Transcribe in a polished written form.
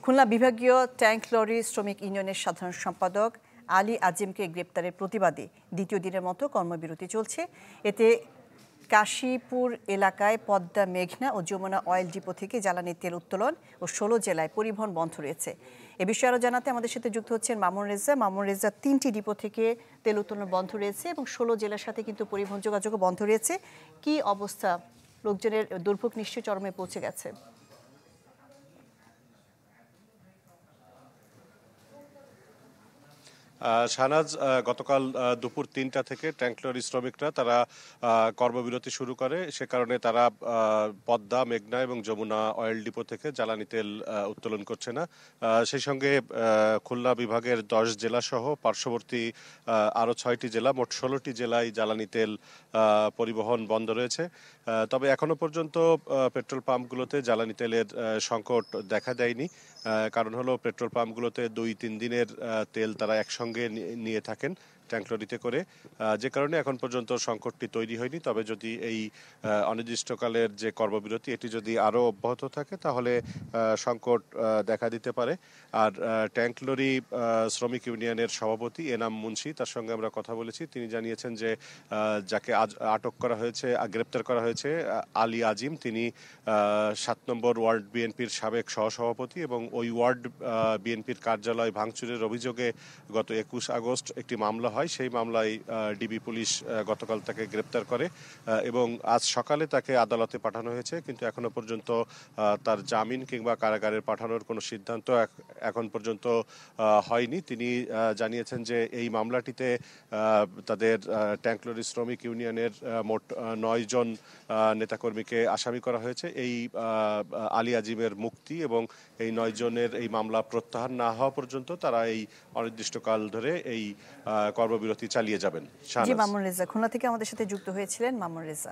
খুলনা বিভাগীয় tank lorry শ্রমিক ইউনিয়নের সাধারণ সম্পাদক আলী আজিমকে গ্রেপ্তারের প্রতিবাদে দ্বিতীয় দিনের মতো কর্মবিরতি চলছে। এতে কাশীপুর এলাকায় পদ্মা, মেঘনা ও যমুনা অয়েল ডিপো থেকে জ্বালানি তেল উত্তোলন ও 16 জেলায় পরিবহন বন্ধ রয়েছে। এ বিষয়ে আরও জানাতে আমাদের সাথে যুক্ত হচ্ছেন মামুন রেজা। মামুন রেজা, 3টি ডিপো থেকে তেল উত্তোলন বন্ধ রয়েছে এবং 16 জেলার সাথে কিন্তু পরিবহন যোগাযোগও বন্ধ রয়েছে। কি অবস্থা? লোকজনের দুর্ভোগ নিশ্চয়ই চরমে পৌঁছে গেছে। শাহনাজ, গতকাল দুপুর 3টা থেকে ট্যাঙ্ক লরি শ্রমিকরা তারা কর্মবিরতি শুরু করে। সে কারণে তারা পদ্মা, মেঘনা এবং যমুনা অয়েল ডিপো থেকে জ্বালানি তেল উত্তোলন করছে না। সেই সঙ্গে খুলনা বিভাগের 10 জেলা সহ পার্শ্ববর্তী আরও 6টি জেলা, মোট 16টি জেলায় জ্বালানি তেল পরিবহন বন্ধ রয়েছে। তবে এখনো পর্যন্ত পেট্রোল পাম্পগুলোতে জ্বালানি তেলের সংকট দেখা দেয়নি। কারণ হলো পেট্রোল পাম্পগুলোতে 2-3 দিনের তেল তারা একসঙ্গে নিয়ে থাকেন ট্যাঙ্ক লরিতে করে, যে কারণে এখন পর্যন্ত সংকটটি তৈরি হয়নি। তবে যদি এই অনির্দিষ্টকালের যে কর্মবিরতি এটি যদি আরও অব্যাহত থাকে তাহলে সংকট দেখা দিতে পারে। আর ট্যাঙ্ক লরি শ্রমিক ইউনিয়নের সভাপতি এনাম মুন্সি, তার সঙ্গে আমরা কথা বলেছি। তিনি জানিয়েছেন যে যাকে আটক করা হয়েছে, গ্রেপ্তার করা হয়েছে, আলী আজিম, তিনি 7 নম্বর ওয়ার্ড বিএনপির সাবেক সহসভাপতি এবং ওই ওয়ার্ড বিএনপির কার্যালয় ভাঙচুরের অভিযোগে গত 21 আগস্ট একটি মামলা হয়। সেই মামলায় ডিবি পুলিশ গতকাল তাকে গ্রেপ্তার করে এবং আজ সকালে তাকে আদালতে পাঠানো হয়েছে। কিন্তু এখনো পর্যন্ত তার জামিন কিংবা কারাগারের পাঠানোর কোনো সিদ্ধান্ত এখন পর্যন্ত হয়নি। তিনি জানিয়েছেন যে এই মামলাটিতে তাদের ট্যাঙ্ক লরি শ্রমিক ইউনিয়নের মোট 9 জন নেতাকর্মীকে আসামি করা হয়েছে। এই আলী আজিমের মুক্তি এবং এই 9 জনের এই মামলা প্রত্যাহার না হওয়া পর্যন্ত তারা এই অনির্দিষ্টকাল ধরে এই কর্মবিরতি চালিয়ে যাবেন। জি, মামুন রেজা খুলনা থেকে আমাদের সাথে যুক্ত হয়েছিলেন। মামুন রেজা।